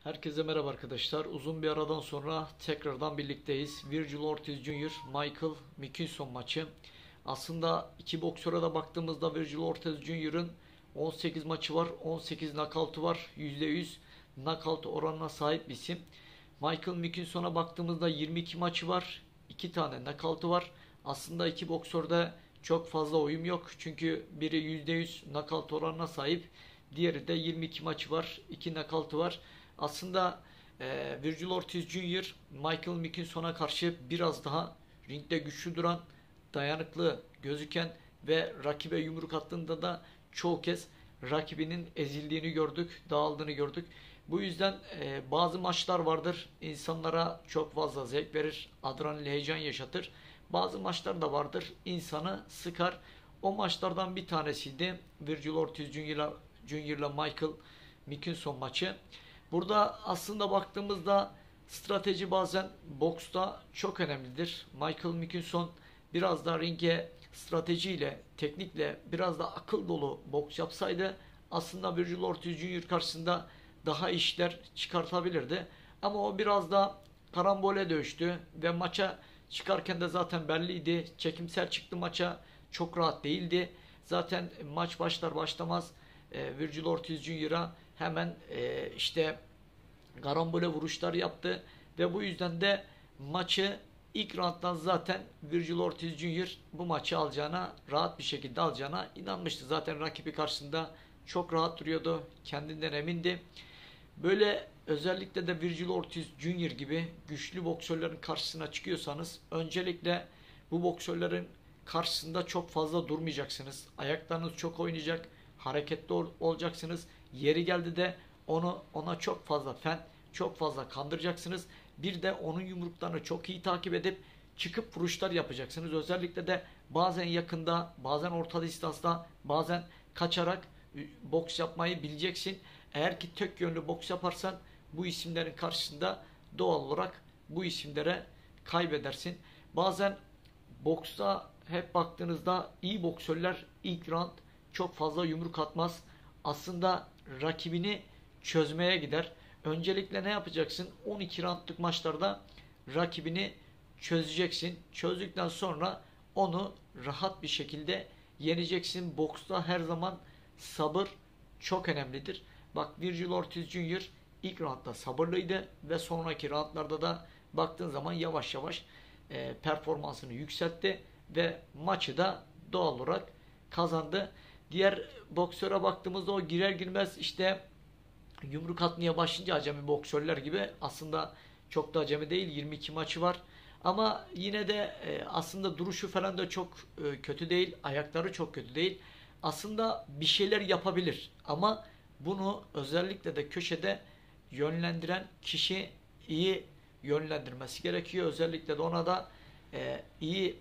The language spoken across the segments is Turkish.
Herkese merhaba arkadaşlar. Uzun bir aradan sonra tekrardan birlikteyiz. Virgil Ortiz Jr. Michael Mickinson maçı. Aslında iki boksöre de baktığımızda Virgil Ortiz Jr.'ın 18 maçı var. 18 knockout'u var. %100 knockout oranına sahip bir isim. Michael Mickinson'a baktığımızda 22 maçı var. 2 tane knockout'u var. Aslında iki boksörde çok fazla uyum yok. Çünkü biri %100 knockout oranına sahip. Diğeri de 22 maçı var. 2 knockout'u var. Aslında Virgil Ortiz Jr. Michael Mickinson'a karşı biraz daha ringde güçlü duran, dayanıklı gözüken ve rakibe yumruk attığında da çoğu kez rakibinin ezildiğini gördük, dağıldığını gördük. Bu yüzden bazı maçlar vardır, insanlara çok fazla zevk verir, adrenalin, heyecan yaşatır. Bazı maçlar da vardır, insanı sıkar. O maçlardan bir tanesiydi Virgil Ortiz Jr. ile Michael Mickinson maçı. Burada aslında baktığımızda strateji bazen boksta çok önemlidir. Michael Mickinson biraz da ringe stratejiyle, teknikle, biraz da akıl dolu boks yapsaydı aslında Virgil Ortiz Jr. karşısında daha işler çıkartabilirdi. Ama o biraz da karambole dövüştü ve maça çıkarken de zaten belliydi. Çekimsel çıktı maça. Çok rahat değildi. Zaten maç başlar başlamaz Virgil Ortiz Jr.'a hemen işte karambole vuruşlar yaptı ve bu yüzden de maçı ilk rounddan zaten Virgil Ortiz Jr. bu maçı alacağına, rahat bir şekilde alacağına inanmıştı. Zaten rakibi karşısında çok rahat duruyordu. Kendinden emindi. Böyle özellikle de Virgil Ortiz Jr. gibi güçlü boksörlerin karşısına çıkıyorsanız öncelikle bu boksörlerin karşısında çok fazla durmayacaksınız. Ayaklarınız çok oynayacak, hareketli olacaksınız. Yeri geldi de ona çok fazla çok fazla kandıracaksınız. Bir de onun yumruklarını çok iyi takip edip çıkıp vuruşlar yapacaksınız. Özellikle de bazen yakında, bazen orta distansta, bazen kaçarak boks yapmayı bileceksin. Eğer ki tek yönlü boks yaparsan bu isimlerin karşısında doğal olarak bu isimlere kaybedersin. Bazen boksta hep baktığınızda iyi boksörler ilk round çok fazla yumruk atmaz. Aslında rakibini çözmeye gider. Öncelikle ne yapacaksın? 12 roundluk maçlarda rakibini çözeceksin. Çözdükten sonra onu rahat bir şekilde yeneceksin. Boksta her zaman sabır çok önemlidir. Bak Virgil Ortiz Jr. ilk roundda sabırlıydı ve sonraki roundlarda da baktığın zaman yavaş yavaş performansını yükseltti ve maçı da doğal olarak kazandı. Diğer boksöre baktığımızda o girer girmez işte yumruk atmaya başlayınca acemi boksörler gibi aslında çok da acemi değil. 22 maçı var. Ama yine de aslında duruşu falan da çok kötü değil. Ayakları çok kötü değil. Aslında bir şeyler yapabilir. Ama bunu özellikle de köşede yönlendiren kişi iyi yönlendirmesi gerekiyor. Özellikle de ona da iyi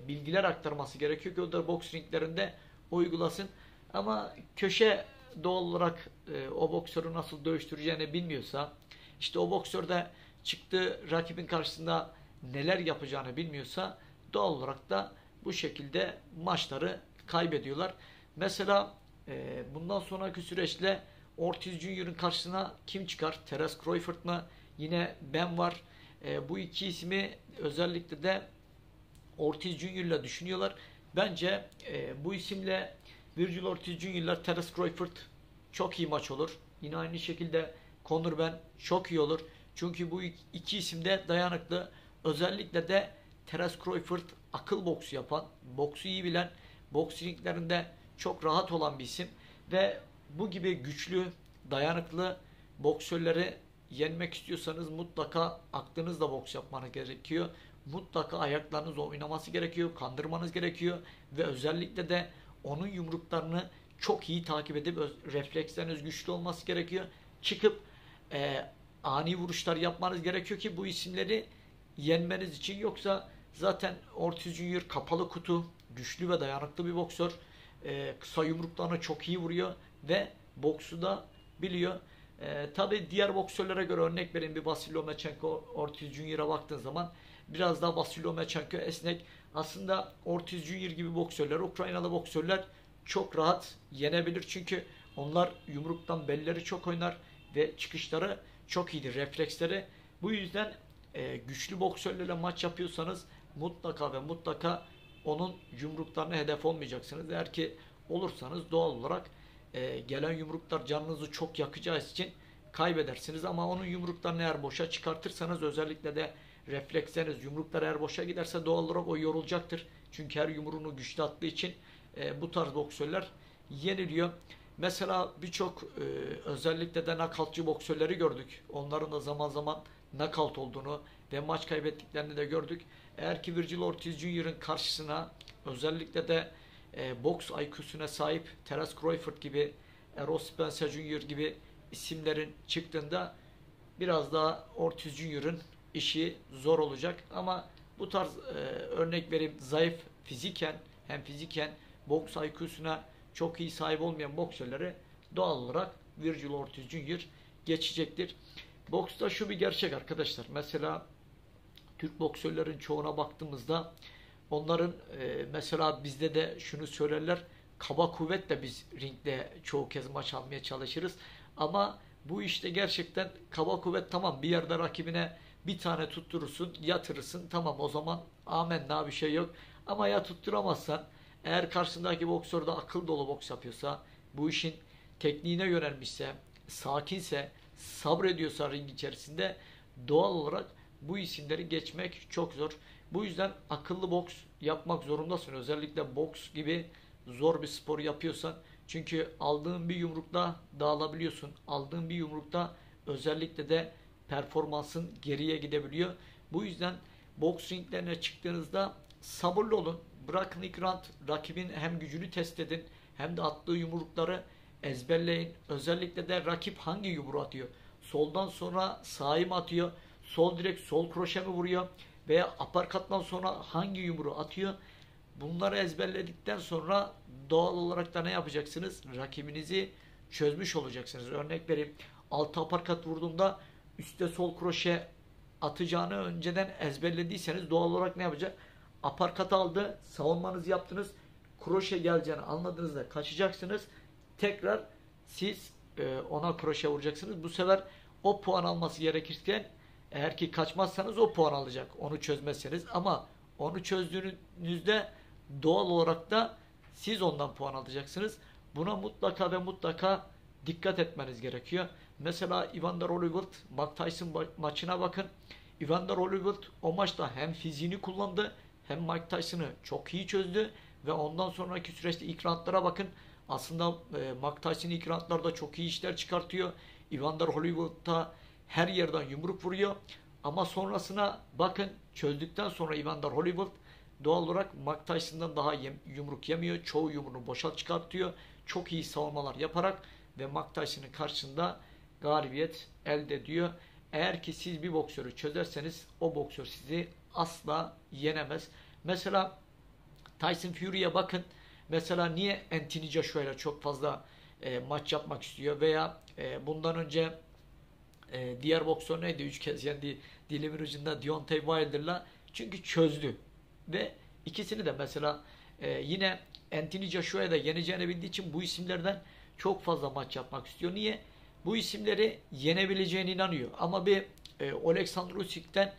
bilgiler aktarması gerekiyor ki o da boks ringlerinde uygulasın. Ama köşe doğal olarak o boksörü nasıl dövüştüreceğini bilmiyorsa, işte o boksör de çıktığı rakibin karşısında neler yapacağını bilmiyorsa doğal olarak da bu şekilde maçları kaybediyorlar. Mesela bundan sonraki süreçte Ortiz Jr.'ın karşısına kim çıkar? Terence Crawford mı? Yine Ben var. Bu iki ismi özellikle de Ortiz Jr. ile düşünüyorlar. Bence bu isimle Virgil Ortiz Jr. ile Terence Crawford çok iyi maç olur. Yine aynı şekilde Conor Ben çok iyi olur. Çünkü bu iki isim de dayanıklı. Özellikle de Terence Crawford akıl boksu yapan, boksu iyi bilen, boks ringlerinde çok rahat olan bir isim. Ve bu gibi güçlü, dayanıklı boksörleri yenmek istiyorsanız mutlaka aklınızla boks yapmanız gerekiyor. Mutlaka ayaklarınızla oynaması gerekiyor, kandırmanız gerekiyor ve özellikle de onun yumruklarını çok iyi takip edip refleksleriniz güçlü olması gerekiyor. Çıkıp ani vuruşlar yapmanız gerekiyor ki bu isimleri yenmeniz için. Yoksa zaten Ortiz Jr. kapalı kutu, güçlü ve dayanıklı bir boksör. Kısa yumruklarını çok iyi vuruyor ve boksu da biliyor. Tabi diğer boksörlere göre örnek vereyim, bir Vasil Lomachenko Ortiz Jr.'a baktığın zaman biraz daha Vasil Lomachenko esnek. Aslında Ortiz Jr. gibi boksörler, Ukraynalı boksörler çok rahat yenebilir. Çünkü onlar yumruktan belleri çok oynar ve çıkışları çok iyidir refleksleri. Bu yüzden güçlü boksörlerle maç yapıyorsanız mutlaka ve mutlaka onun yumruklarına hedef olmayacaksınız. Eğer ki olursanız doğal olarak gelen yumruklar canınızı çok yakacağı için kaybedersiniz. Ama onun yumruklarını eğer boşa çıkartırsanız, özellikle de refleksleriniz, yumruklar eğer boşa giderse doğal olarak o yorulacaktır. Çünkü her yumruğunu güçlü attığı için bu tarz boksörler yeniliyor. Mesela birçok özellikle de knockoutçı boksörleri gördük. Onların da zaman zaman knockout olduğunu ve maç kaybettiklerini de gördük. Eğer ki Virgil Ortiz Jr.'ın karşısına özellikle de boks IQ'suna sahip Terence Crawford gibi, Errol Spence Jr. gibi isimlerin çıktığında biraz daha Ortiz Jr.'ın işi zor olacak. Ama bu tarz örnek vereyim, zayıf fiziken, hem fiziken boks IQ'suna çok iyi sahip olmayan boksörleri doğal olarak Virgil Ortiz Jr. geçecektir. Boksta şu bir gerçek arkadaşlar. Mesela Türk boksörlerin çoğuna baktığımızda onların mesela bizde de şunu söylerler. Kaba kuvvetle biz ringde çoğu kez maç almaya çalışırız. Ama bu işte gerçekten kaba kuvvet, tamam, bir yerde rakibine bir tane tutturursun, yatırırsın, tamam, o zaman amenna bir şey yok. Ama ya tutturamazsan, eğer karşısındaki boksör de akıl dolu boks yapıyorsa, bu işin tekniğine yönelmişse, sakinse, sabrediyorsa ring içerisinde, doğal olarak bu isimleri geçmek çok zor. Bu yüzden akıllı boks yapmak zorundasın. Özellikle boks gibi zor bir spor yapıyorsan. Çünkü aldığın bir yumrukla dağılabiliyorsun. Aldığın bir yumrukta özellikle de performansın geriye gidebiliyor. Bu yüzden boks ringlerine çıktığınızda sabırlı olun. Bırakın ilk round, rakibin hem gücünü test edin hem de attığı yumrukları ezberleyin. Özellikle de rakip hangi yumruğu atıyor? Soldan sonra sağa mı atıyor? Sol direkt sol kroşe mi vuruyor? Veya aparkattan sonra hangi yumruğu atıyor? Bunları ezberledikten sonra doğal olarak da ne yapacaksınız? Rakibinizi çözmüş olacaksınız. Örnek vereyim. Altı aparkat vurduğunda üstte sol kroşe atacağını önceden ezberlediyseniz doğal olarak ne yapacak? Aparkat aldı, savunmanızı yaptınız. Kroşe geleceğini anladığınızda kaçacaksınız. Tekrar siz ona kroşe vuracaksınız. Bu sefer o puan alması gerekirken, eğer ki kaçmazsanız o puan alacak. Onu çözmezseniz, ama onu çözdüğünüzde doğal olarak da siz ondan puan alacaksınız. Buna mutlaka ve mutlaka dikkat etmeniz gerekiyor. Mesela Evander Holyfield Mike Tyson maçına bakın. Evander Holyfield o maçta hem fiziğini kullandı hem Mike Tyson'ı çok iyi çözdü ve ondan sonraki süreçte ilk roundlara bakın. Aslında Mike Tyson ilk roundlarda çok iyi işler çıkartıyor. Evander Holyfield'a her yerden yumruk vuruyor. Ama sonrasına bakın, çözdükten sonra Evander Holyfield doğal olarak Mike Tyson'dan daha yumruk yemiyor. Çoğu yumruğunu boşa çıkartıyor. Çok iyi savunmalar yaparak ve Mike Tyson'ın karşısında galibiyet elde ediyor. Eğer ki siz bir boksörü çözerseniz o boksör sizi asla yenemez. Mesela Tyson Fury'ye bakın. Mesela niye Anthony Joshua ile çok fazla maç yapmak istiyor? Veya bundan önce diğer boksör neydi? 3 kez yendi dilimin ucunda, Deontay Wilder'la. Çünkü çözdü. Ve ikisini de mesela yine Anthony Joshua'ya da yeneceğini bildiği için bu isimlerden çok fazla maç yapmak istiyor. Niye? Bu isimleri yenebileceğine inanıyor. Ama bir Oleksandr Usyk'ten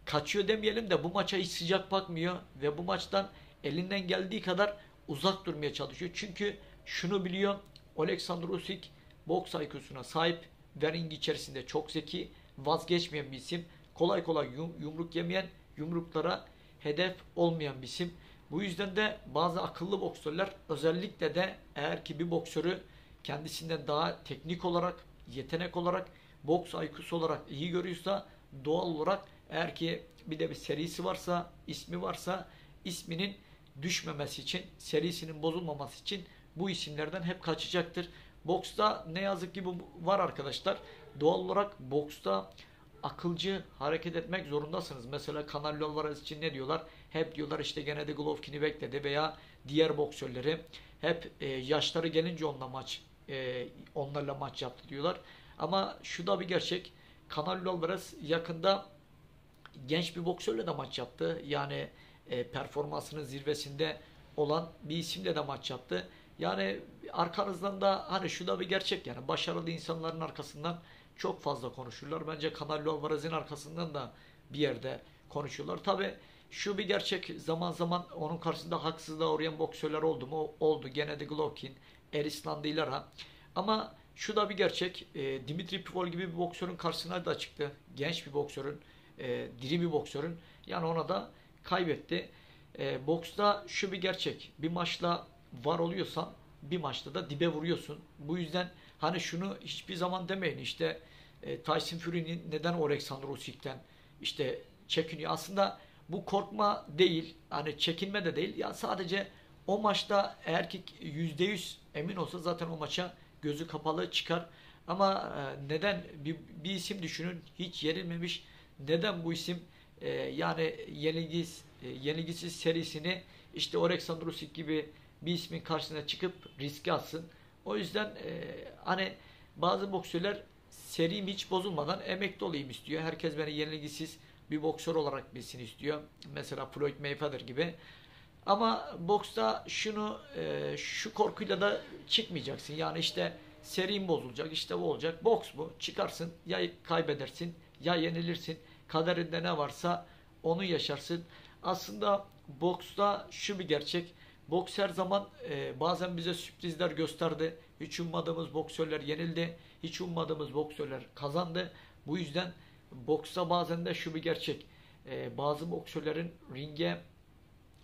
kaçıyor demeyelim de bu maça hiç sıcak bakmıyor ve bu maçtan elinden geldiği kadar uzak durmaya çalışıyor. Çünkü şunu biliyor, Oleksandr Usyk boks IQ'suna sahip ve ring içerisinde çok zeki, vazgeçmeyen bir isim. Kolay kolay yumruk yemeyen, yumruklara hedef olmayan bir isim. Bu yüzden de bazı akıllı boksörler, özellikle de eğer ki bir boksörü kendisinden daha teknik olarak, yetenek olarak, boks IQ'su olarak iyi görüyorsa, doğal olarak eğer ki bir de bir serisi varsa, ismi varsa, isminin düşmemesi için, serisinin bozulmaması için bu isimlerden hep kaçacaktır. Boksta ne yazık ki bu var arkadaşlar. Doğal olarak boksta akılcı hareket etmek zorundasınız. Mesela Canelo Alvarez için ne diyorlar? Hep diyorlar işte gene de Golovkin'i bekledi veya diğer boksörleri hep yaşları gelince onlarla maç yaptı diyorlar. Ama şu da bir gerçek. Canelo Alvarez yakında genç bir boksörle de maç yaptı. Yani performansının zirvesinde olan bir isimle de maç yaptı. Yani arkanızdan da hani şu da bir gerçek, yani başarılı insanların arkasından çok fazla konuşurlar. Bence Canelo Alvarez'in arkasından da bir yerde konuşuyorlar. Tabi şu bir gerçek, zaman zaman onun karşısında haksızlığa uğrayan boksörler oldu mu? Oldu. Gennady Golovkin, Erislandy Lara. Ama şu da bir gerçek. Dimitri Bivol gibi bir boksörün karşısına da çıktı. Genç bir boksörün, diri bir boksörün. Yani ona da kaybetti. Boksta şu bir gerçek. Bir maçla var oluyorsan bir maçta da dibe vuruyorsun. Bu yüzden hani şunu hiçbir zaman demeyin, işte Tyson Fury'nin neden Alexander Usyk'ten işte çekiniyor. Aslında bu korkma değil, hani çekinme de değil. Ya sadece o maçta eğer ki %100 emin olsa zaten o maça gözü kapalı çıkar. Ama neden bir isim düşünün, hiç yenilmemiş. Neden bu isim yani yenilgisiz serisini işte Alexander Usyk gibi bir ismin karşısına çıkıp riske atsın. O yüzden hani bazı boksörler serim hiç bozulmadan emekli olayım istiyor. Herkes beni yenilgisiz bir boksör olarak bilsin istiyor. Mesela Floyd Mayweather gibi. Ama boksta şu korkuyla da çıkmayacaksın. Yani işte serin bozulacak, işte bu olacak. Boks bu. Çıkarsın, ya kaybedersin ya yenilirsin. Kaderinde ne varsa onu yaşarsın. Aslında boksta şu bir gerçek. Boks her zaman bazen bize sürprizler gösterdi. Hiç ummadığımız boksörler yenildi. Hiç ummadığımız boksörler kazandı. Bu yüzden boksta bazen de şu bir gerçek. Bazı boksörlerin ringe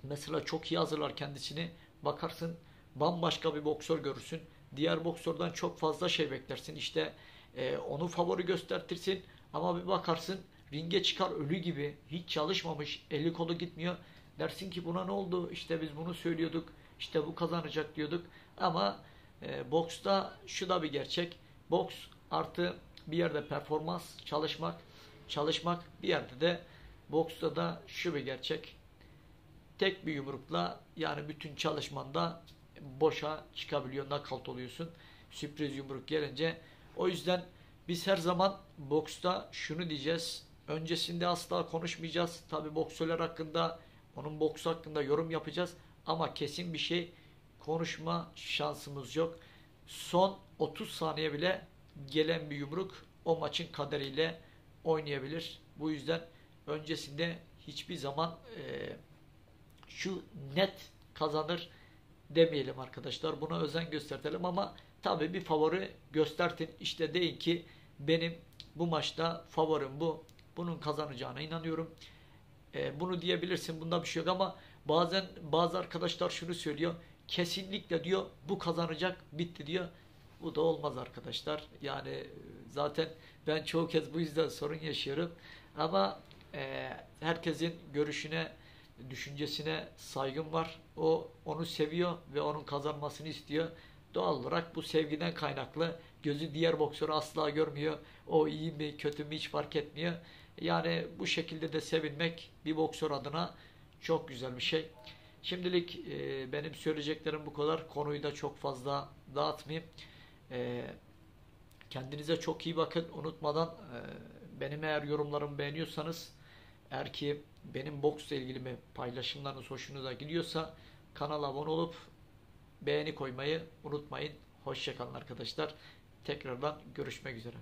mesela çok iyi hazırlar kendisini. Bakarsın bambaşka bir boksör görürsün. Diğer boksörden çok fazla şey beklersin. İşte onu favori göstertirsin. Ama bir bakarsın ringe çıkar ölü gibi. Hiç çalışmamış. Eli kolu gitmiyor. Dersin ki buna ne oldu? İşte biz bunu söylüyorduk. İşte bu kazanacak diyorduk. Ama boksta şu da bir gerçek. Boks artı bir yerde performans çalışmak bir yerde de boksta da şu bir gerçek. Tek bir yumrukla yani bütün çalışmanda boşa çıkabiliyor, knockout oluyorsun. Sürpriz yumruk gelince. O yüzden biz her zaman boksta şunu diyeceğiz. Öncesinde asla konuşmayacağız. Tabi boksörler hakkında, onun boks hakkında yorum yapacağız. Ama kesin bir şey konuşma şansımız yok. Son 30 saniye bile gelen bir yumruk o maçın kaderiyle oynayabilir. Bu yüzden öncesinde hiçbir zaman şu net kazanır demeyelim arkadaşlar. Buna özen göstertelim ama tabii bir favori göstertin. İşte deyin ki benim bu maçta favorim bu. Bunun kazanacağına inanıyorum. Bunu diyebilirsin. Bunda bir şey yok ama bazen bazı arkadaşlar şunu söylüyor. Kesinlikle diyor bu kazanacak, bitti diyor. Bu da olmaz arkadaşlar. Yani zaten ben çoğu kez bu yüzden sorun yaşıyorum. Ama herkesin görüşüne, düşüncesine saygım var. O onu seviyor ve onun kazanmasını istiyor. Doğal olarak bu sevgiden kaynaklı gözü diğer boksörü asla görmüyor. O iyi mi kötü mü hiç fark etmiyor. Yani bu şekilde de sevinmek bir boksör adına çok güzel bir şey. Şimdilik benim söyleyeceklerim bu kadar. Konuyu da çok fazla dağıtmayayım. E, Kendinize çok iyi bakın. Unutmadan benim eğer yorumlarımı beğeniyorsanız, eğer ki benim boksla ilgili mi paylaşımlarınız hoşunuza gidiyorsa kanala abone olup beğeni koymayı unutmayın. Hoşça kalın arkadaşlar. Tekrardan görüşmek üzere.